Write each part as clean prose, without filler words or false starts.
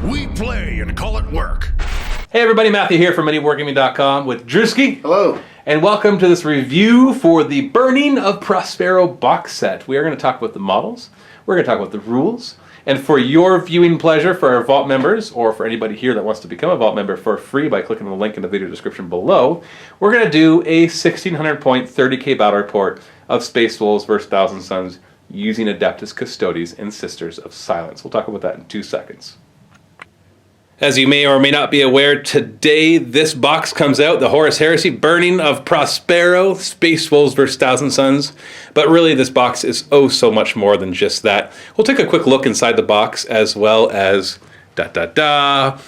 We play and call it work. Hey everybody, Matthew here from MiniWarGaming.com with Drewski. Hello. And welcome to this review for the Burning of Prospero box set. We are going to talk about the models, we're going to talk about the rules, and for your viewing pleasure for our Vault members, or for anybody here that wants to become a Vault member for free by clicking the link in the video description below, we're going to do a 1600 point 30k battle report of Space Wolves vs. Thousand Suns using Adeptus Custodians and Sisters of Silence. We'll talk about that in 2 seconds. As you may or may not be aware, today this box comes out, the Horus Heresy Burning of Prospero, Space Wolves vs. Thousand Suns. But really this box is oh so much more than just that. We'll take a quick look inside the box as well as a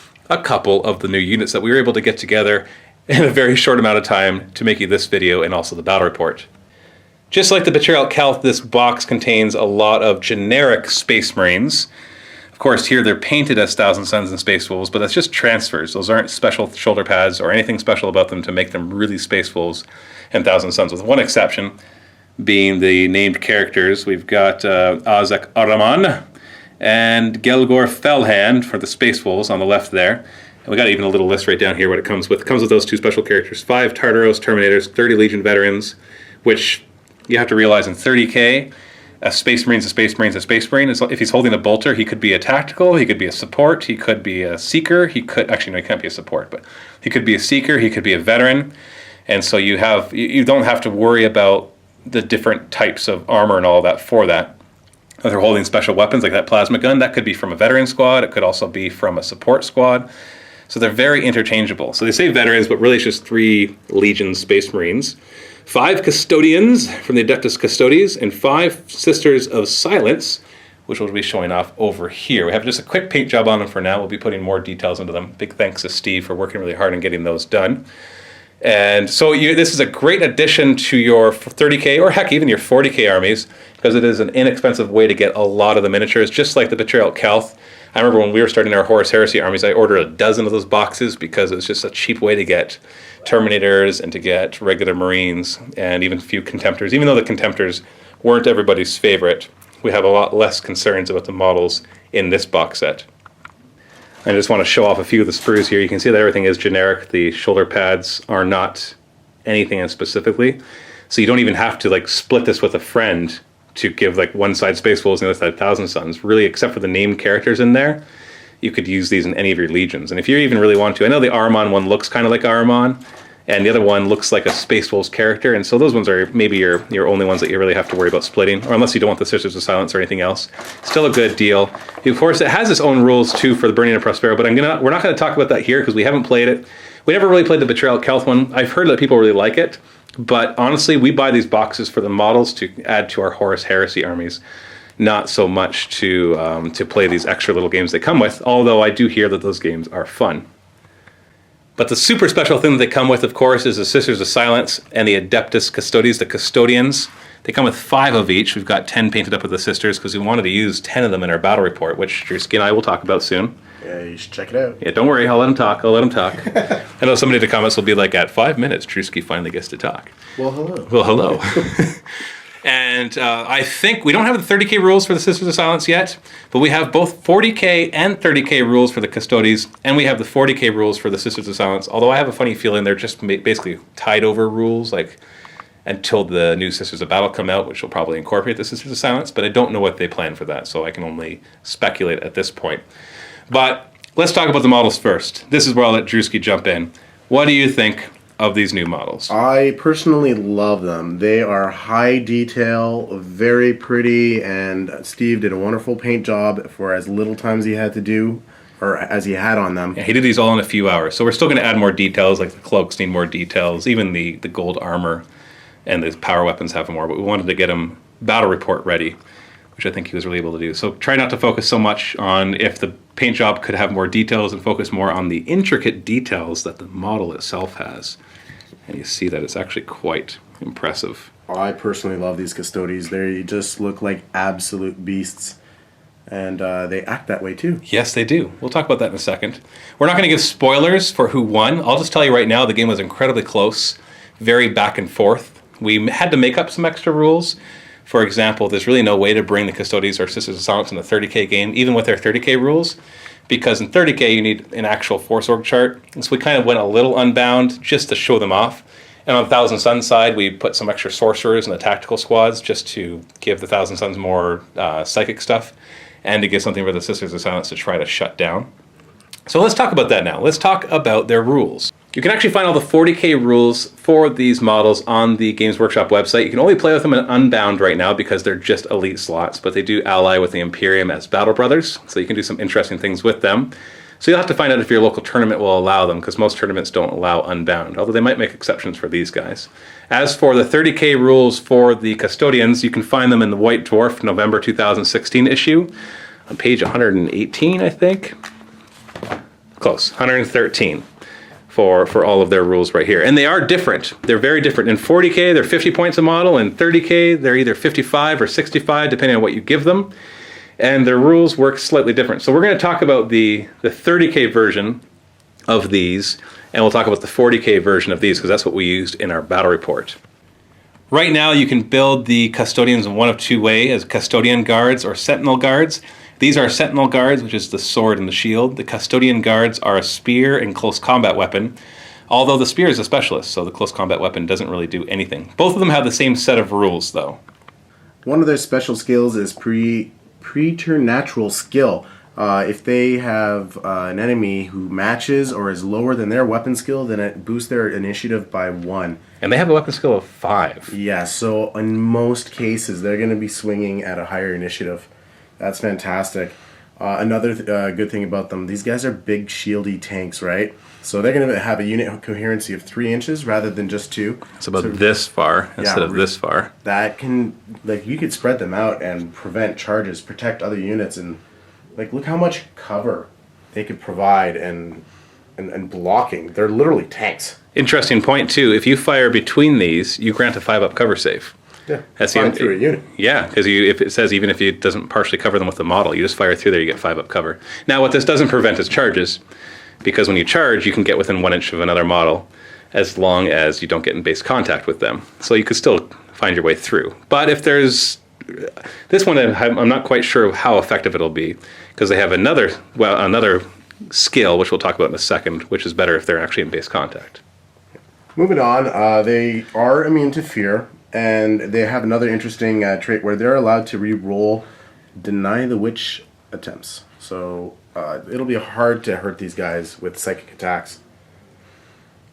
couple of the new units that we were able to get together in a very short amount of time to make you this video and also the battle report. Just like the Betrayal Calth, this box contains a lot of generic Space Marines. Of course, here they're painted as Thousand Suns and Space Wolves, but that's just transfers. Those aren't special shoulder pads or anything special about them to make them really Space Wolves and Thousand Suns, with one exception being the named characters. We've got Azek Araman and Gelgor Fellhand for the Space Wolves on the left there. And we got even a little list right down here what it comes with. It comes with those 2 special characters, 5 Tartaros Terminators, 30 Legion Veterans, which you have to realize in 30k, a Space Marine's a Space Marine's a Space Marine. If he's holding a bolter, he could be a tactical, he could be a support, he could be a seeker, he can't be a support, but he could be a seeker, he could be a veteran. And so you don't have to worry about the different types of armor and all that for that. If they're holding special weapons like that plasma gun, that could be from a veteran squad, it could also be from a support squad. So they're very interchangeable. So they say veterans, but really it's just 3 Legion Space Marines. 5 Custodians from the Adeptus Custodians, and 5 Sisters of Silence, which we'll be showing off over here. We have just a quick paint job on them for now. We'll be putting more details into them. Big thanks to Steve for working really hard on getting those done. And so this is a great addition to your 30k, or heck, even your 40k armies, because it is an inexpensive way to get a lot of the miniatures, just like the Betrayal Calth. I remember when we were starting our Horus Heresy armies, I ordered a dozen of those boxes because it was just a cheap way to get Terminators and to get regular Marines and even a few Contemptors. Even though the Contemptors weren't everybody's favorite, we have a lot less concerns about the models in this box set. I just want to show off a few of the sprues here. You can see that everything is generic. The shoulder pads are not anything specifically. So you don't even have to split this with a friend to give one side Space Wolves and the other side Thousand Suns. Really, except for the named characters in there, you could use these in any of your legions. And if you even really want to, I know the Ahriman one looks kind of like Ahriman, and the other one looks like a Space Wolves character, and so those ones are maybe your only ones that you really have to worry about splitting, or unless you don't want the Sisters of Silence or anything else. Still a good deal. Of course, it has its own rules too for the Burning of Prospero, but we're not going to talk about that here because we haven't played it. We never really played the Betrayal Calth one. I've heard that people really like it, but honestly, we buy these boxes for the models to add to our Horus Heresy armies, not so much to play these extra little games they come with, although I do hear that those games are fun. But the super special thing that they come with, of course, is the Sisters of Silence and the Adeptus Custodians, the Custodians. They come with 5 of each. We've got 10 painted up with the Sisters because we wanted to use 10 of them in our battle report, which Drewski and I will talk about soon. Yeah, you should check it out. Yeah, don't worry, I'll let him talk. I know somebody in the comments will be like, at 5 minutes, Drewski finally gets to talk. Well, hello. Well, hello. And I think we don't have the 30k rules for the Sisters of Silence yet, but we have both 40k and 30k rules for the Custodians, and we have the 40k rules for the Sisters of Silence, although I have a funny feeling they're just basically tied over rules, until the new Sisters of Battle come out, which will probably incorporate the Sisters of Silence, but I don't know what they plan for that, so I can only speculate at this point. But let's talk about the models first. This is where I'll let Drewski jump in. What do you think of these new models? I personally love them. They are high detail, very pretty, and Steve did a wonderful paint job for as little time as he had to do, or as he had on them. Yeah, he did these all in a few hours, so we're still going to add more details, like the cloaks need more details, even the gold armor and the power weapons have more, but we wanted to get him battle report ready, which I think he was really able to do. So try not to focus so much on if the paint job could have more details and focus more on the intricate details that the model itself has. And you see that it's actually quite impressive. I personally love these Custodians. They just look like absolute beasts. And they act that way too. Yes, they do. We'll talk about that in a second. We're not going to give spoilers for who won. I'll just tell you right now, the game was incredibly close, very back and forth. We had to make up some extra rules. For example, there's really no way to bring the Custodians or Sisters of Silence in the 30k game, even with their 30k rules, because in 30k you need an actual force org chart. And so we kind of went a little unbound just to show them off. And on the Thousand Suns side, we put some extra sorcerers in the tactical squads just to give the Thousand Suns more psychic stuff and to give something for the Sisters of Silence to try to shut down. So let's talk about that now. Let's talk about their rules. You can actually find all the 40k rules for these models on the Games Workshop website. You can only play with them in Unbound right now because they're just elite slots, but they do ally with the Imperium as Battle Brothers, so you can do some interesting things with them. So you'll have to find out if your local tournament will allow them, because most tournaments don't allow Unbound, although they might make exceptions for these guys. As for the 30k rules for the Custodians, you can find them in the White Dwarf November 2016 issue on page 118, I think. Close, 113 for all of their rules right here. And they are different. They're very different. In 40k, they're 50 points a model. In 30k, they're either 55 or 65, depending on what you give them. And their rules work slightly different. So we're going to talk about the 30k version of these, and we'll talk about the 40k version of these, because that's what we used in our battle report. Right now, you can build the Custodians in one of two ways, as Custodian Guards or Sentinel Guards. These are Sentinel Guards, which is the sword and the shield. The Custodian Guards are a spear and close combat weapon, although the spear is a specialist, so the close combat weapon doesn't really do anything. Both of them have the same set of rules, though. One of their special skills is preternatural skill. If they have an enemy who matches or is lower than their weapon skill, then it boosts their initiative by 1. And they have a weapon skill of 5. Yeah, so in most cases, they're going to be swinging at a higher initiative. That's fantastic. Another good thing about them, these guys are big shieldy tanks, right? So they're going to have a unit coherency of 3 inches rather than just 2. It's about this far instead of this far. That can, like, you could spread them out and prevent charges, protect other units, and, like, look how much cover they could provide and blocking. They're literally tanks. Interesting point, too. If you fire between these, you grant a 5-up cover save. Yeah, that's through a unit. Yeah, because if it says even if it doesn't partially cover them with the model, you just fire through there, you get 5-up cover. Now, what this doesn't prevent is charges, because when you charge, you can get within 1 inch of another model, as long as you don't get in base contact with them. So you could still find your way through. But if there's this one, I'm not quite sure how effective it'll be, because they have another skill, which we'll talk about in a second, which is better if they're actually in base contact. Moving on, they are immune to fear. And they have another interesting trait where they're allowed to re-roll Deny the Witch attempts. So it'll be hard to hurt these guys with psychic attacks.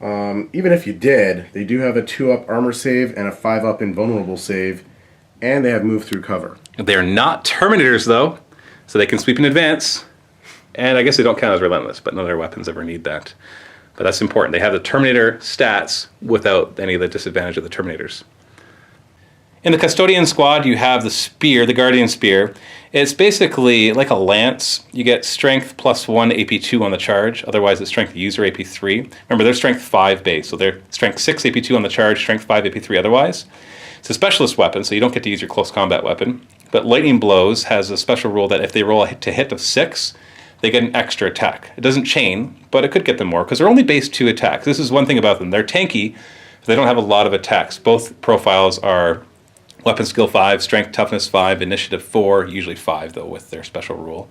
Even if you did, they do have a 2-up armor save and a 5-up invulnerable save. And they have move through cover. They're not Terminators, though, so they can sweep in advance. And I guess they don't count as relentless, but none of their weapons ever need that. But that's important. They have the Terminator stats without any of the disadvantage of the Terminators. In the Custodian Squad, you have the spear, the Guardian Spear. It's basically like a lance. You get strength plus 1 AP2 on the charge. Otherwise, it's strength user AP3. Remember, they're strength 5 base, so they're strength 6 AP2 on the charge, strength 5 AP3 otherwise. It's a specialist weapon, so you don't get to use your close combat weapon. But Lightning Blows has a special rule that if they roll a hit of 6, they get an extra attack. It doesn't chain, but it could get them more, because they're only base 2 attacks. This is one thing about them. They're tanky, but they don't have a lot of attacks. Both profiles are weapon skill 5, strength toughness 5, initiative 4, usually 5 though with their special rule,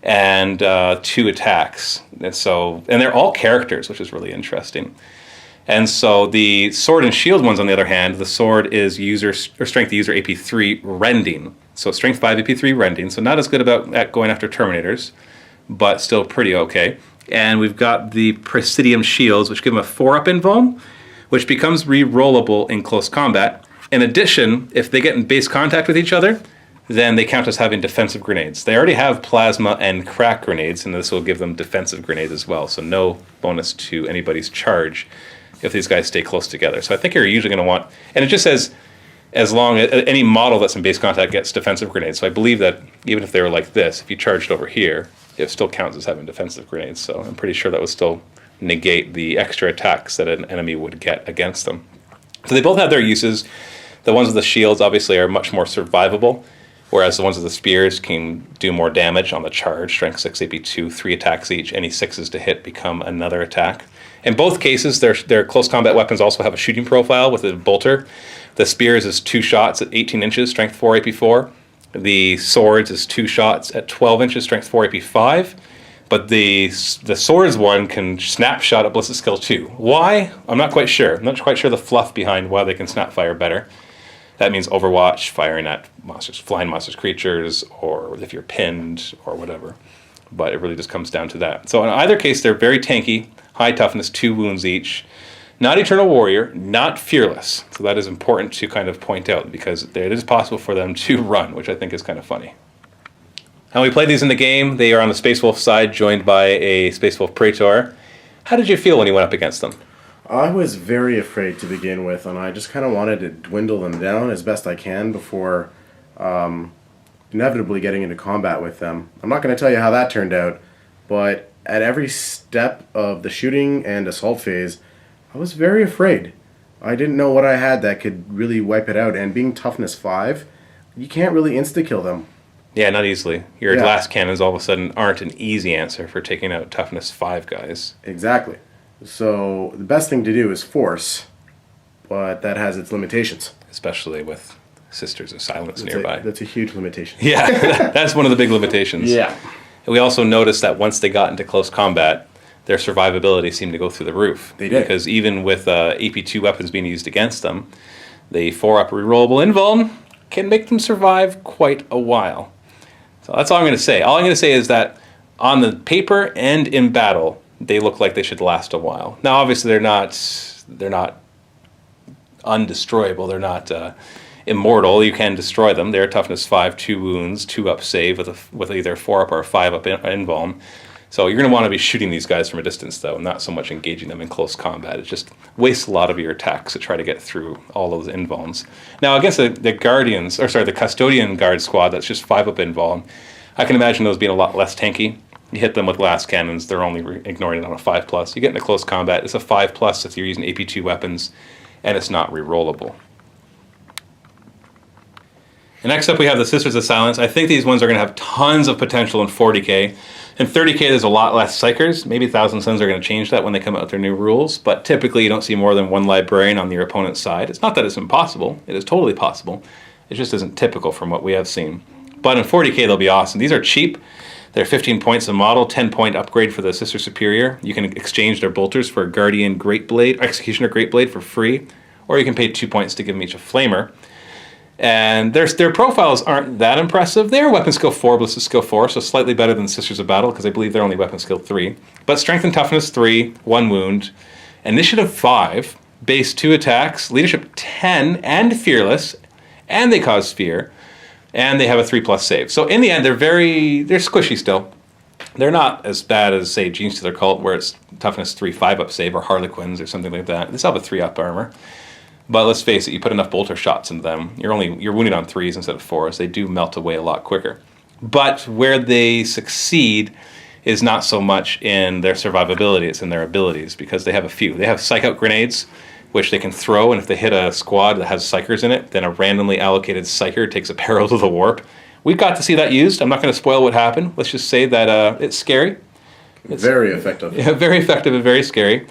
and 2 attacks. And they're all characters, which is really interesting. And so the sword and shield ones, on the other hand, the sword is strength user AP3 rending. So strength 5 AP3 rending. So not as good at going after Terminators, but still pretty okay. And we've got the Presidium shields, which give them a 4-up invuln, which becomes re-rollable in close combat. In addition, if they get in base contact with each other, then they count as having defensive grenades. They already have plasma and crack grenades, and this will give them defensive grenades as well. So no bonus to anybody's charge if these guys stay close together. So I think you're usually going to want, and it just says as long as any model that's in base contact gets defensive grenades. So I believe that even if they were like this, if you charged over here, it still counts as having defensive grenades. So I'm pretty sure that would still negate the extra attacks that an enemy would get against them. So they both have their uses. The ones with the shields obviously are much more survivable, whereas the ones with the spears can do more damage on the charge. Strength 6 AP2, 3 attacks each. Any 6s to hit become another attack. In both cases, their close combat weapons also have a shooting profile with a bolter. The spears is 2 shots at 18 inches, strength 4 AP4. The swords is 2 shots at 12 inches, strength 4 AP5. But the swords one can snapshot at ballistic skill 2. Why? I'm not quite sure. I'm not quite sure the fluff behind why they can snap fire better. That means Overwatch, firing at monsters, flying monsters, creatures, or if you're pinned, or whatever. But it really just comes down to that. So in either case, they're very tanky, high toughness, 2 wounds each. Not Eternal Warrior, not Fearless. So that is important to kind of point out, because it is possible for them to run, which I think is kind of funny. And we played these in the game. They are on the Space Wolf side, joined by a Space Wolf Praetor. How did you feel when you went up against them? I was very afraid to begin with, and I just kind of wanted to dwindle them down as best I can before inevitably getting into combat with them. I'm not going to tell you how that turned out, but at every step of the shooting and assault phase, I was very afraid. I didn't know what I had that could really wipe it out, and being toughness 5, you can't really insta-kill them. Yeah, not easily. Your glass cannons all of a sudden aren't an easy answer for taking out toughness 5 guys. Exactly. So the best thing to do is force, but that has its limitations. Especially with Sisters of Silence nearby. That's a huge limitation. Yeah, that's one of the big limitations. Yeah. We also noticed that once they got into close combat, their survivability seemed to go through the roof. They did. Because even with AP2 weapons being used against them, the 4-up rerollable invuln can make them survive quite a while. So that's all I'm going to say. All I'm going to say is that on the paper and in battle, they look like they should last a while. Now, obviously, they're not undestroyable. They're not immortal. You can destroy them. They're toughness 5, 2 wounds, 2-up save with either 4-up or 5-up invuln. So you're going to want to be shooting these guys from a distance, though, not so much engaging them in close combat. It just wastes a lot of your attacks to try to get through all those invulns. Now, against the Custodian Guard squad, that's just 5-up invuln, I can imagine those being a lot less tanky. You hit them with glass cannons, they're only ignoring it on a 5+. You get into close combat, it's a 5+ if you're using AP2 weapons, and it's not rerollable. And next up we have the Sisters of Silence. I think these ones are going to have tons of potential in 40k. In 30k there's a lot less Psychers. Maybe Thousand Suns are going to change that when they come out with their new rules, but typically you don't see more than 1 Librarian on your opponent's side. It's not that it's impossible, it is totally possible. It just isn't typical from what we have seen. But in 40k they'll be awesome. These are cheap. They're 15 points a model, 10-point upgrade for the Sister Superior. You can exchange their bolters for a Guardian Greatblade, Executioner Greatblade for free, or you can pay 2 points to give them each a Flamer. And their profiles aren't that impressive. They're weapon skill 4, ballistic skill 4, so slightly better than Sisters of Battle, because I believe they're only weapon skill 3. But strength and toughness 3, 1 wound, initiative 5, base 2 attacks, leadership 10, and fearless, and they cause fear, and they have a 3+ save. So in the end, they're squishy still. They're not as bad as, say, Genes to their Cult, where it's toughness 3, 5-up save, or Harlequins, or something like that. They still have a 3-up armor. But let's face it, you put enough bolter shots into them, you're wounded on 3s instead of 4s. They do melt away a lot quicker. But where they succeed is not so much in their survivability, it's in their abilities, because they have a few. They have Psych Out grenades, which they can throw, and if they hit a squad that has Psychers in it, then a randomly allocated Psycher takes a Peril to the Warp. We got to see that used. I'm not going to spoil what happened. Let's just say that it's scary. It's very effective. Yeah, very effective and very scary.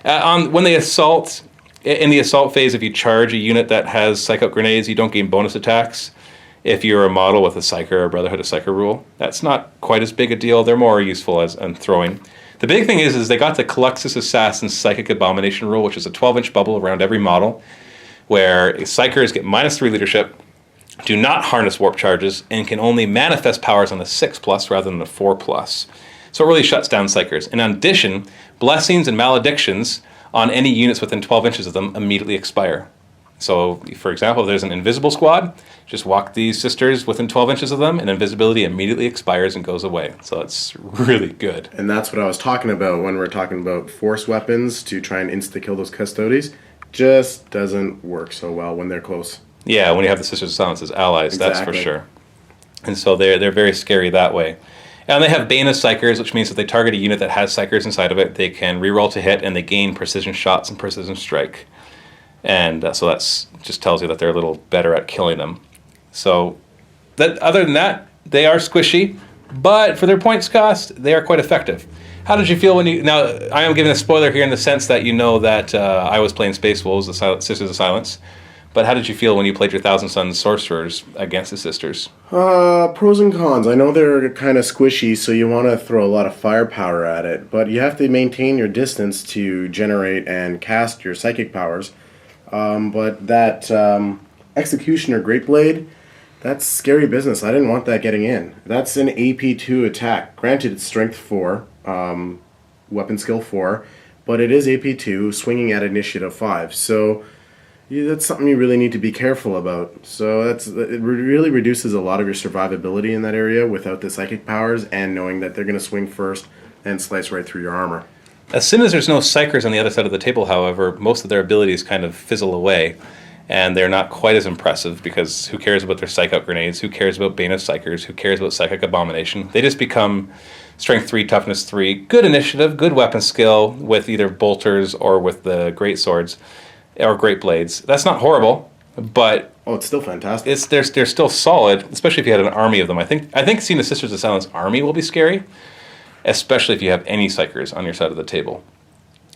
When they assault... In the assault phase, if you charge a unit that has Psych Out grenades, you don't gain bonus attacks. If you're a model with a Psyker or Brotherhood of Psyker rule, that's not quite as big a deal. They're more useful as throwing. The big thing is they got the Caluxus Assassin Psychic Abomination rule, which is a 12-inch bubble around every model, where Psychers get -3 leadership, do not harness warp charges, and can only manifest powers on a 6+ rather than a 4+. So it really shuts down Psychers. And in addition, blessings and maledictions on any units within 12 inches of them immediately expire. So, for example, if there's an invisible squad, just walk these Sisters within 12 inches of them, and invisibility immediately expires and goes away. So it's really good. And that's what I was talking about when we're talking about force weapons to try and insta-kill those Custodians. Just doesn't work so well when they're close. Yeah, when you have the Sisters of Silence as allies, Exactly. That's for sure. And so they're very scary that way. And they have Bane of Psychers, which means that they target a unit that has Psychers inside of it, they can reroll to hit, and they gain precision shots and precision strike. And so that's just tells you that they're a little better at killing them. So other than that, they are squishy, but for their points cost, they are quite effective. How did you feel when you... Now, I am giving a spoiler here in the sense that you know that I was playing Space Wolves, the Sisters of Silence, But how did you feel when you played your Thousand Sons Sorcerers against the Sisters? Pros and cons. I know they're kind of squishy, so you want to throw a lot of firepower at it, but you have to maintain your distance to generate and cast your psychic powers. But that Executioner Great Blade, that's scary business. I didn't want that getting in. That's an AP2 attack. Granted, it's Strength 4, Weapon Skill 4, but it is AP2, swinging at Initiative 5. So that's something you really need to be careful about. So it really reduces a lot of your survivability in that area without the psychic powers and knowing that they're going to swing first and slice right through your armor. As soon as there's no Psychers on the other side of the table, however, most of their abilities kind of fizzle away, and they're not quite as impressive because who cares about their Psych Out Grenades? Who cares about Bane of Psychers? Who cares about Psychic Abomination? They just become Strength 3, Toughness 3, good initiative, good weapon skill with either bolters or with the Great Swords or Great Blades. That's not horrible, but it's still fantastic. They're still solid, especially if you had an army of them. I think seeing the Sisters of Silence army will be scary, especially if you have any Psychers on your side of the table.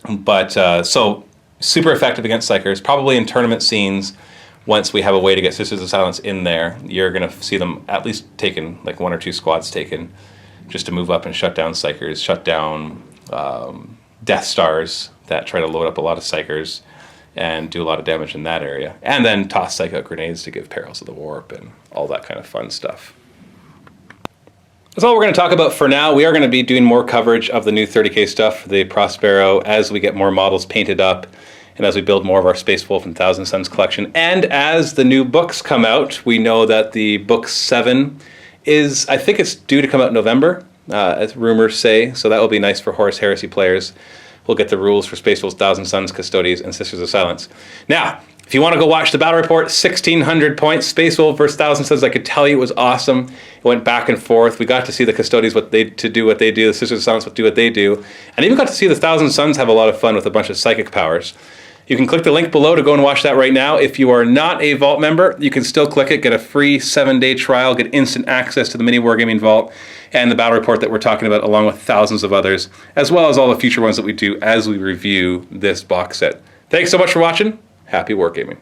But so super effective against Psychers. Probably in tournament scenes, once we have a way to get Sisters of Silence in there, you're going to see them at least taken, like 1 or 2 squads taken, just to move up and shut down Psychers, shut down Death Stars that try to load up a lot of Psychers and do a lot of damage in that area. And then toss Psych Out Grenades to give Perils of the Warp and all that kind of fun stuff. That's all we're going to talk about for now. We are going to be doing more coverage of the new 30k stuff, the Prospero, as we get more models painted up and as we build more of our Space Wolf and Thousand Sons collection. And as the new books come out, we know that the book 7 is, I think it's due to come out in November, as rumors say. So that will be nice for Horus Heresy players. We'll get the rules for Space Wolves, Thousand Sons, Custodians, and Sisters of Silence. Now, if you want to go watch the battle report, 1,600 points, Space Wolf versus Thousand Sons, I could tell you it was awesome. It went back and forth. We got to see the Custodians do what they do, the Sisters of Silence do what they do, and even got to see the Thousand Sons have a lot of fun with a bunch of psychic powers. You can click the link below to go and watch that right now. If you are not a Vault member, you can still click it, get a free 7-day trial, get instant access to the MiniWarGaming Vault and the battle report that we're talking about, along with thousands of others, as well as all the future ones that we do as we review this box set. Thanks so much for watching. Happy wargaming.